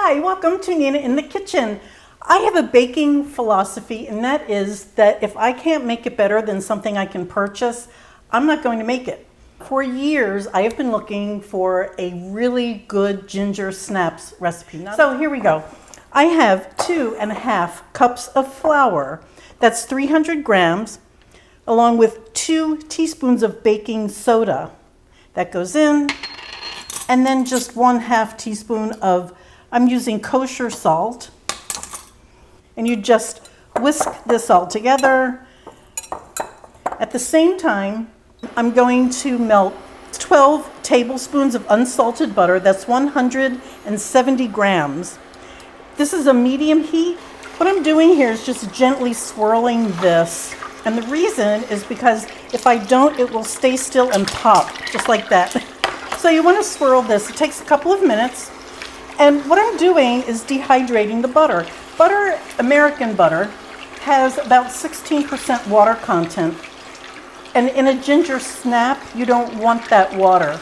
Hi, welcome to Nina in the Kitchen. I have a baking philosophy, and that is that if I can't make it better than something I can purchase, I'm not going to make it. For years, I have been looking for a really good ginger snaps recipe. So here we go. I have 2.5 cups of flour. That's 300 grams, along with 2 teaspoons of baking soda. That goes in, and then just 1/2 teaspoon of, I'm using kosher salt. And you just whisk this all together. At the same time, I'm going to melt 12 tablespoons of unsalted butter. That's 170 grams. This is a medium heat. What I'm doing here is just gently swirling this. And the reason is because if I don't, it will stay still and pop, just like that. So you want to swirl this. It takes a couple of minutes. And what I'm doing is dehydrating the butter. Butter, American butter, has about 16% water content. And in a ginger snap, you don't want that water.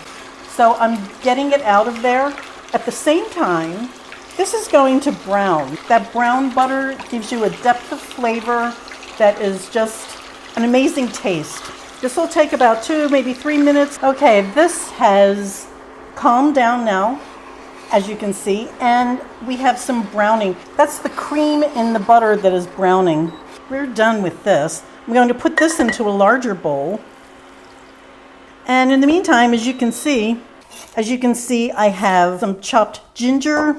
So I'm getting it out of there. At the same time, this is going to brown. That brown butter gives you a depth of flavor that is just an amazing taste. This will take about 2, maybe 3 minutes. Okay, this has calmed down now, as you can see, and we have some browning. That's the cream in the butter that is browning. We're done with this. I'm going to put this into a larger bowl. And in the meantime, as you can see, I have some chopped ginger.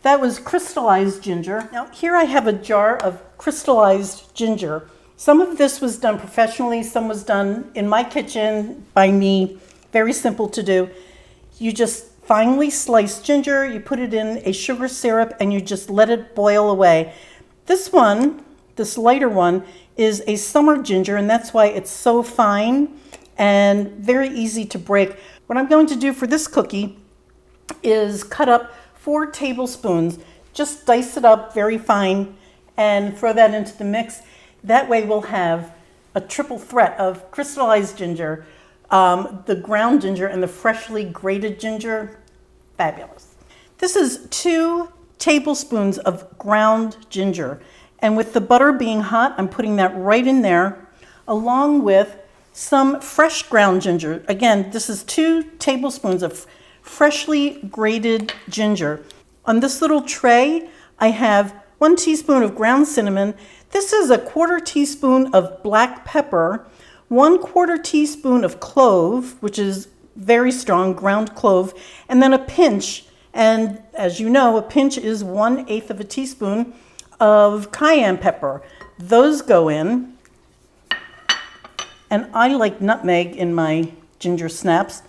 That was crystallized ginger. Now here I have a jar of crystallized ginger. Some of this was done professionally, some was done in my kitchen by me. Very simple to do. You just finely sliced ginger, you put it in a sugar syrup, and you just let it boil away. This one, this lighter one, is a summer ginger, and that's why it's so fine and very easy to break. What I'm going to do for this cookie is cut up 4 tablespoons. Just dice it up very fine and throw that into the mix. That way we'll have a triple threat of crystallized ginger, the ground ginger, and the freshly grated ginger. Fabulous. This is 2 tablespoons of ground ginger. And with the butter being hot, I'm putting that right in there, along with some fresh ground ginger. Again, this is 2 tablespoons of freshly grated ginger. On this little tray, I have 1 teaspoon of ground cinnamon. This is a 1/4 teaspoon of black pepper, 1/4 teaspoon of clove, which is very strong, ground clove, and then a pinch, and as you know, a pinch is 1/8 of a teaspoon of cayenne pepper. Those go in, and I like nutmeg in my ginger snaps,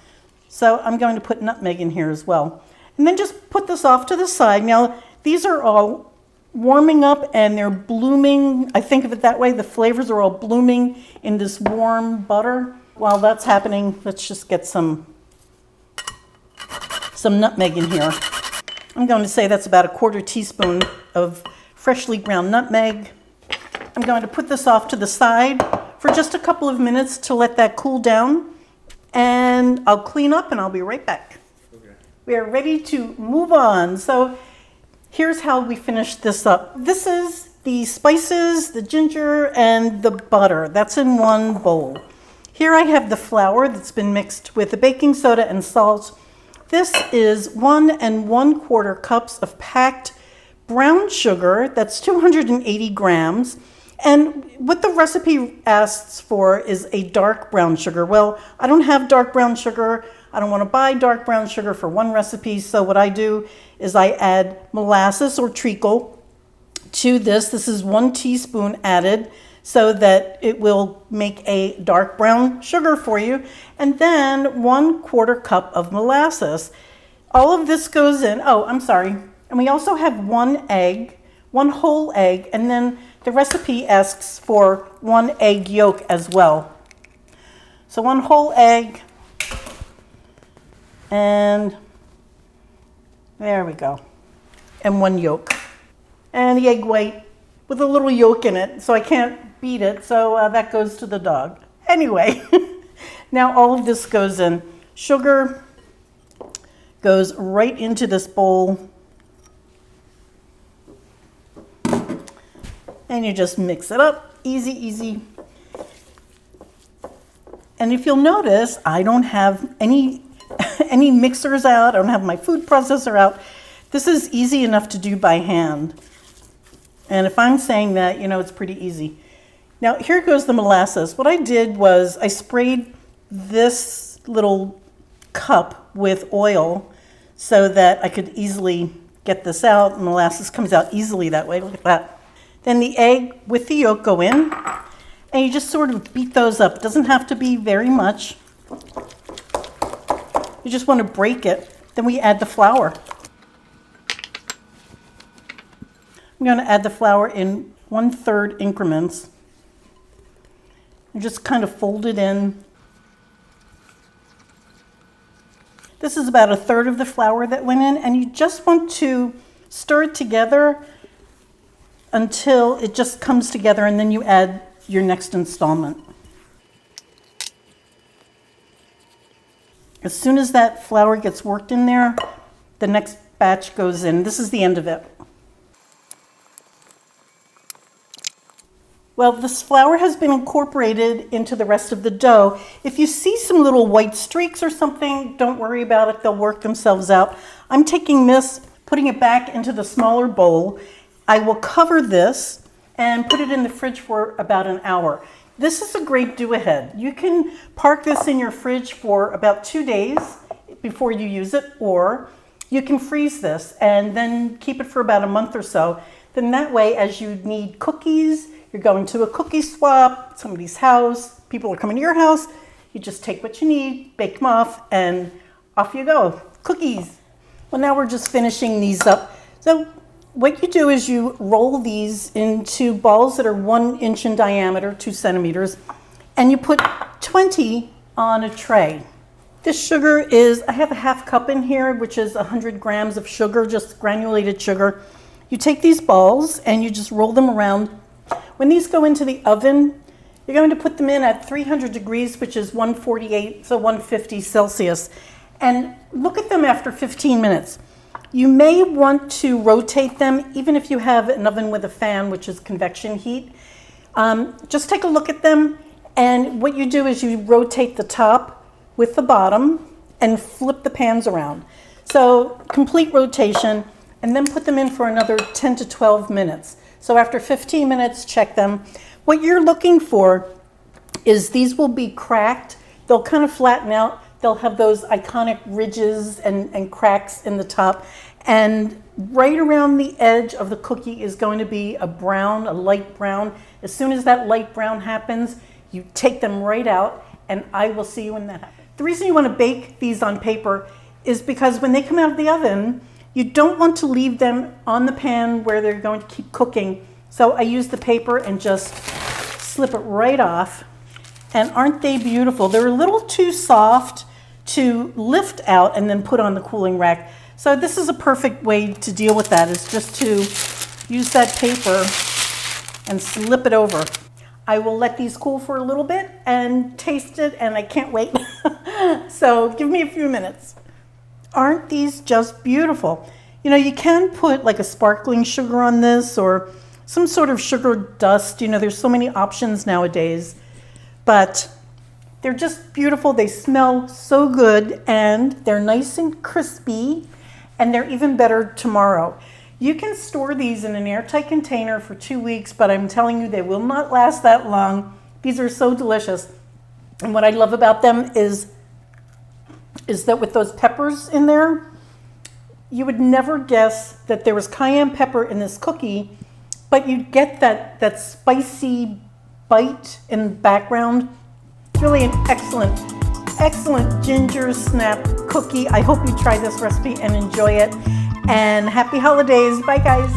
so I'm going to put nutmeg in here as well. And then just put this off to the side. Now, these are all warming up and they're blooming. I think of it that way. The flavors are all blooming in this warm butter. While that's happening, let's just get some nutmeg in here. I'm going to say that's about a 1/4 teaspoon of freshly ground nutmeg. I'm going to put this off to the side for just a couple of minutes to let that cool down. And I'll clean up and I'll be right back. Okay. We are ready to move on. So here's how we finish this up. This is the spices, the ginger, and the butter. That's in one bowl. Here I have the flour that's been mixed with the baking soda and salt. This is 1 1/4 cups of packed brown sugar. That's 280 grams. And what the recipe asks for is a dark brown sugar. Well, I don't have dark brown sugar. I don't want to buy dark brown sugar for one recipe. So what I do is I add molasses or treacle to this. This is 1 teaspoon added, so that it will make a dark brown sugar for you. And then 1/4 cup of molasses. All of this goes in, oh, I'm sorry. And we also have 1 egg, 1 whole egg, and then the recipe asks for 1 egg yolk as well. So 1 whole egg, and there we go, and 1 yolk. And the egg white with a little yolk in it, so I can't beat it, so that goes to the dog. Anyway, now all of this goes in. Sugar goes right into this bowl. And you just mix it up, easy, easy. And if you'll notice, I don't have any mixers out, I don't have my food processor out. This is easy enough to do by hand. And if I'm saying that, you know, it's pretty easy. Now, here goes the molasses. What I did was I sprayed this little cup with oil so that I could easily get this out. And molasses comes out easily that way. Look at that. Then the egg with the yolk go in, and you just sort of beat those up. It doesn't have to be very much. You just want to break it. Then we add the flour. I'm going to add the flour in 1/3 increments. And just kind of fold it in. This is about 1/3 of the flour that went in, and you just want to stir it together until it just comes together, and then you add your next installment. As soon as that flour gets worked in there, the next batch goes in. This is the end of it. Well, this flour has been incorporated into the rest of the dough. If you see some little white streaks or something, don't worry about it. They'll work themselves out. I'm taking this, putting it back into the smaller bowl. I will cover this and put it in the fridge for about an hour. This is a great do-ahead. You can park this in your fridge for about 2 days before you use it, or you can freeze this and then keep it for about a month or so. Then that way, as you need cookies, you're going to a cookie swap, somebody's house, people are coming to your house, you just take what you need, bake them off, and off you go. Cookies. Well, now we're just finishing these up. So what you do is you roll these into balls that are 1 inch in diameter, 2 centimeters, and you put 20 on a tray. This sugar is, I have a 1/2 cup in here, which is 100 grams of sugar, just granulated sugar. You take these balls and you just roll them around. When these go into the oven, you're going to put them in at 300 degrees, which is 148, so 150 Celsius. And look at them after 15 minutes. You may want to rotate them, even if you have an oven with a fan, which is convection heat. Just take a look at them, and what you do is you rotate the top with the bottom and flip the pans around. So complete rotation, and then put them in for another 10 to 12 minutes. So after 15 minutes, check them. What you're looking for is these will be cracked. They'll kind of flatten out. They'll have those iconic ridges and cracks in the top. And right around the edge of the cookie is going to be a brown, a light brown. As soon as that light brown happens, you take them right out, and I will see you when that happens. The reason you want to bake these on paper is because when they come out of the oven, you don't want to leave them on the pan where they're going to keep cooking. So I use the paper and just slip it right off. And aren't they beautiful? They're a little too soft to lift out and then put on the cooling rack. So this is a perfect way to deal with that, is just to use that paper and slip it over. I will let these cool for a little bit and taste it, and I can't wait. So give me a few minutes. Aren't these just beautiful? You know, you can put like a sparkling sugar on this or some sort of sugar dust. You know, there's so many options nowadays, but they're just beautiful. They smell so good, and they're nice and crispy, and they're even better tomorrow. You can store these in an airtight container for 2 weeks, but I'm telling you, they will not last that long. These are so delicious. And what I love about them is that with those peppers in there, you would never guess that there was cayenne pepper in this cookie, but you get that spicy bite in the background. It's really an excellent ginger snap cookie. I hope you try this recipe and enjoy it. And happy holidays. Bye, guys.